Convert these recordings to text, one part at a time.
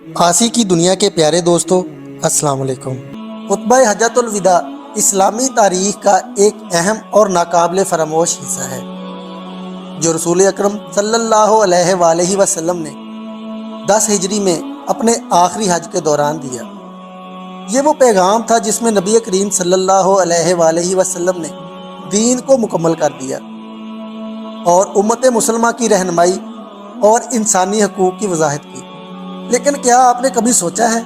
آسی کی دنیا کے پیارے دوستو، السلام علیکم۔ خطبہ حجۃ الوداع اسلامی تاریخ کا ایک اہم اور ناقابل فراموش حصہ ہے جو رسول اکرم صلی اللہ علیہ وآلہ وسلم نے 10 ہجری میں اپنے آخری حج کے دوران دیا۔ یہ وہ پیغام تھا جس میں نبی کریم صلی اللہ علیہ وآلہ وسلم نے دین کو مکمل کر دیا اور امت مسلمہ کی رہنمائی اور انسانی حقوق کی وضاحت کی۔ لیکن کیا آپ نے کبھی سوچا ہے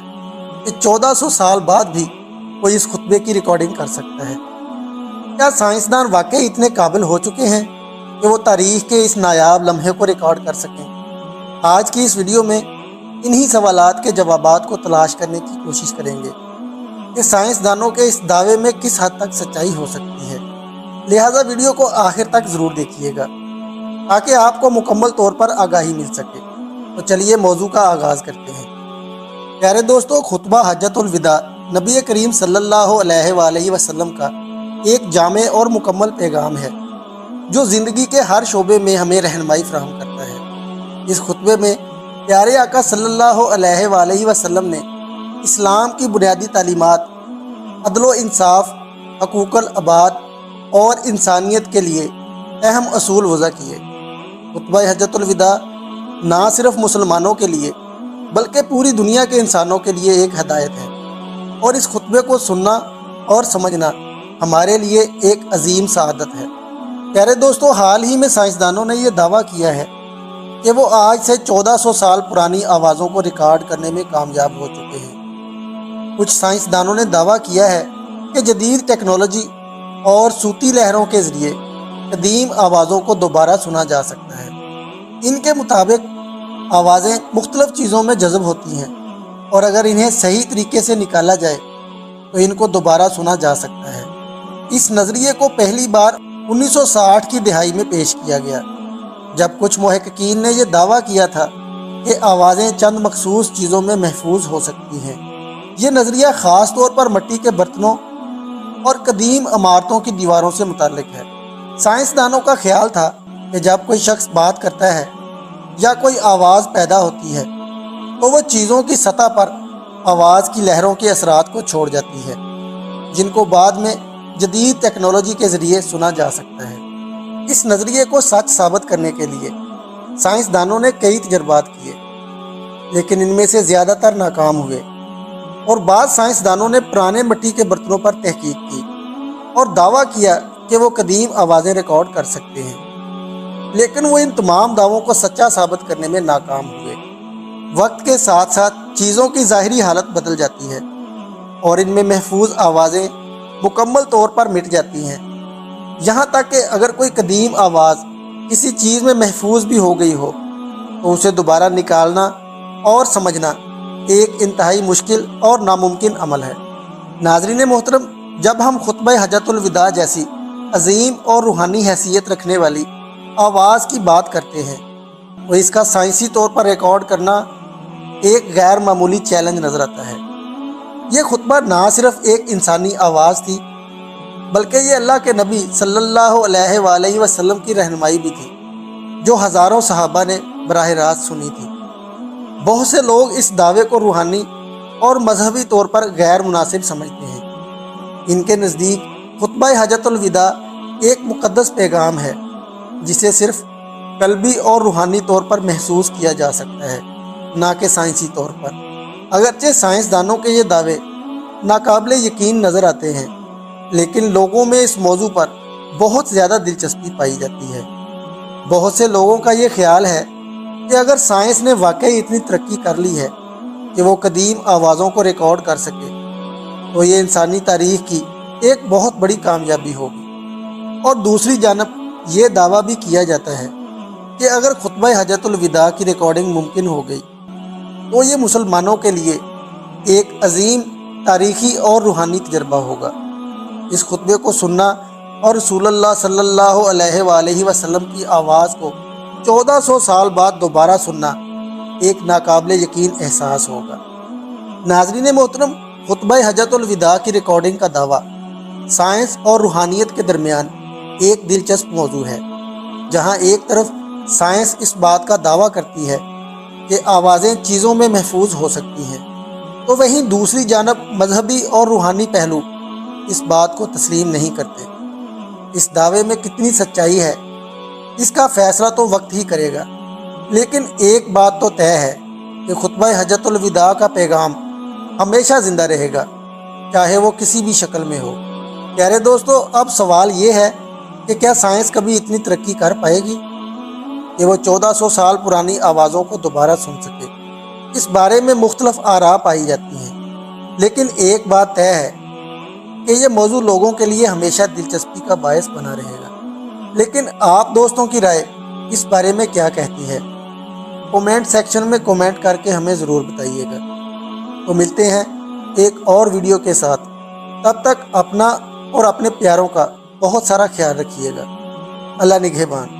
کہ 1400 سال بعد بھی کوئی اس خطبے کی ریکارڈنگ کر سکتا ہے؟ کیا سائنسدان واقعی اتنے قابل ہو چکے ہیں کہ وہ تاریخ کے اس نایاب لمحے کو ریکارڈ کر سکیں؟ آج کی اس ویڈیو میں انہی سوالات کے جوابات کو تلاش کرنے کی کوشش کریں گے کہ سائنسدانوں کے اس دعوے میں کس حد تک سچائی ہو سکتی ہے۔ لہٰذا ویڈیو کو آخر تک ضرور دیکھیے گا تاکہ آپ کو مکمل طور پر آگاہی مل سکے۔ تو چلیے موضوع کا آغاز کرتے ہیں۔ پیارے دوستو، خطبہ حجۃ الوداع نبی کریم صلی اللہ علیہ وآلہ وسلم کا ایک جامع اور مکمل پیغام ہے جو زندگی کے ہر شعبے میں ہمیں رہنمائی فراہم کرتا ہے۔ اس خطبے میں پیارے آقا صلی اللہ علیہ وآلہ وسلم نے اسلام کی بنیادی تعلیمات، عدل و انصاف، حقوق العباد اور انسانیت کے لیے اہم اصول وضع کیے۔ خطبہ حجۃ الوداع نہ صرف مسلمانوں کے لیے بلکہ پوری دنیا کے انسانوں کے لیے ایک ہدایت ہے، اور اس خطبے کو سننا اور سمجھنا ہمارے لیے ایک عظیم سعادت ہے۔ پیارے دوستو، حال ہی میں سائنسدانوں نے یہ دعویٰ کیا ہے کہ وہ آج سے 1400 سال پرانی آوازوں کو ریکارڈ کرنے میں کامیاب ہو چکے ہیں۔ کچھ سائنسدانوں نے دعویٰ کیا ہے کہ جدید ٹیکنالوجی اور صوتی لہروں کے ذریعے قدیم آوازوں کو دوبارہ سنا جا سکتا ہے۔ ان کے مطابق آوازیں مختلف چیزوں میں جذب ہوتی ہیں، اور اگر انہیں صحیح طریقے سے نکالا جائے تو ان کو دوبارہ سنا جا سکتا ہے۔ اس نظریے کو پہلی بار 1960 کی دہائی میں پیش کیا گیا، جب کچھ محققین نے یہ دعویٰ کیا تھا کہ آوازیں چند مخصوص چیزوں میں محفوظ ہو سکتی ہیں۔ یہ نظریہ خاص طور پر مٹی کے برتنوں اور قدیم عمارتوں کی دیواروں سے متعلق ہے۔ سائنسدانوں کا خیال تھا کہ جب کوئی شخص بات کرتا ہے یا کوئی آواز پیدا ہوتی ہے تو وہ چیزوں کی سطح پر آواز کی لہروں کے اثرات کو چھوڑ جاتی ہے، جن کو بعد میں جدید ٹیکنالوجی کے ذریعے سنا جا سکتا ہے۔ اس نظریے کو سچ ثابت کرنے کے لیے سائنسدانوں نے کئی تجربات کیے، لیکن ان میں سے زیادہ تر ناکام ہوئے، اور بعض سائنسدانوں نے پرانے مٹی کے برتنوں پر تحقیق کی اور دعویٰ کیا کہ وہ قدیم آوازیں ریکارڈ کر سکتے ہیں، لیکن وہ ان تمام دعووں کو سچا ثابت کرنے میں ناکام ہوئے۔ وقت کے ساتھ ساتھ چیزوں کی ظاہری حالت بدل جاتی ہے اور ان میں محفوظ آوازیں مکمل طور پر مٹ جاتی ہیں، یہاں تک کہ اگر کوئی قدیم آواز کسی چیز میں محفوظ بھی ہو گئی ہو تو اسے دوبارہ نکالنا اور سمجھنا ایک انتہائی مشکل اور ناممکن عمل ہے۔ ناظرین محترم، جب ہم خطبہ حجۃ الوداع جیسی عظیم اور روحانی حیثیت رکھنے والی آواز کی بات کرتے ہیں تو اس کا سائنسی طور پر ریکارڈ کرنا ایک غیر معمولی چیلنج نظر آتا ہے۔ یہ خطبہ نہ صرف ایک انسانی آواز تھی بلکہ یہ اللہ کے نبی صلی اللہ علیہ وآلہ وسلم کی رہنمائی بھی تھی جو ہزاروں صحابہ نے براہ راست سنی تھی۔ بہت سے لوگ اس دعوے کو روحانی اور مذہبی طور پر غیر مناسب سمجھتے ہیں۔ ان کے نزدیک خطبہ حجۃ الوداع ایک مقدس پیغام ہے جسے صرف قلبی اور روحانی طور پر محسوس کیا جا سکتا ہے، نہ کہ سائنسی طور پر۔ اگرچہ سائنسدانوں کے یہ دعوے ناقابل یقین نظر آتے ہیں، لیکن لوگوں میں اس موضوع پر بہت زیادہ دلچسپی پائی جاتی ہے۔ بہت سے لوگوں کا یہ خیال ہے کہ اگر سائنس نے واقعی اتنی ترقی کر لی ہے کہ وہ قدیم آوازوں کو ریکارڈ کر سکے تو یہ انسانی تاریخ کی ایک بہت بڑی کامیابی ہوگی۔ اور دوسری جانب یہ دعویٰ بھی کیا جاتا ہے کہ اگر خطبہ حجۃ الوداع کی ریکارڈنگ ممکن ہو گئی تو یہ مسلمانوں کے لیے ایک عظیم تاریخی اور روحانی تجربہ ہوگا۔ اس خطبے کو سننا اور رسول اللہ صلی اللہ علیہ وآلہ وسلم کی آواز کو 1400 سال بعد دوبارہ سننا ایک ناقابل یقین احساس ہوگا۔ ناظرین محترم، خطبہ حجۃ الوداع کی ریکارڈنگ کا دعویٰ سائنس اور روحانیت کے درمیان ایک دلچسپ موضوع ہے۔ جہاں ایک طرف سائنس اس بات کا دعویٰ کرتی ہے کہ آوازیں چیزوں میں محفوظ ہو سکتی ہیں، تو وہیں دوسری جانب مذہبی اور روحانی پہلو اس بات کو تسلیم نہیں کرتے۔ اس دعوے میں کتنی سچائی ہے اس کا فیصلہ تو وقت ہی کرے گا، لیکن ایک بات تو طے ہے کہ خطبہ حجۃ الوداع کا پیغام ہمیشہ زندہ رہے گا، چاہے وہ کسی بھی شکل میں ہو۔ پیارے دوستو، اب سوال یہ ہے کہ کیا سائنس کبھی اتنی ترقی کر پائے گی کہ وہ 1400 سال پرانی آوازوں کو دوبارہ سن سکے؟ اس بارے میں مختلف آراء پائی جاتی ہیں، لیکن ایک بات طے ہے کہ یہ موضوع لوگوں کے لیے ہمیشہ دلچسپی کا باعث بنا رہے گا۔ لیکن آپ دوستوں کی رائے اس بارے میں کیا کہتی ہے؟ کومنٹ سیکشن میں کومنٹ کر کے ہمیں ضرور بتائیے گا۔ تو ملتے ہیں ایک اور ویڈیو کے ساتھ، تب تک اپنا اور اپنے پیاروں کا بہت سارا خیال رکھیے گا۔ اللہ نگہبان۔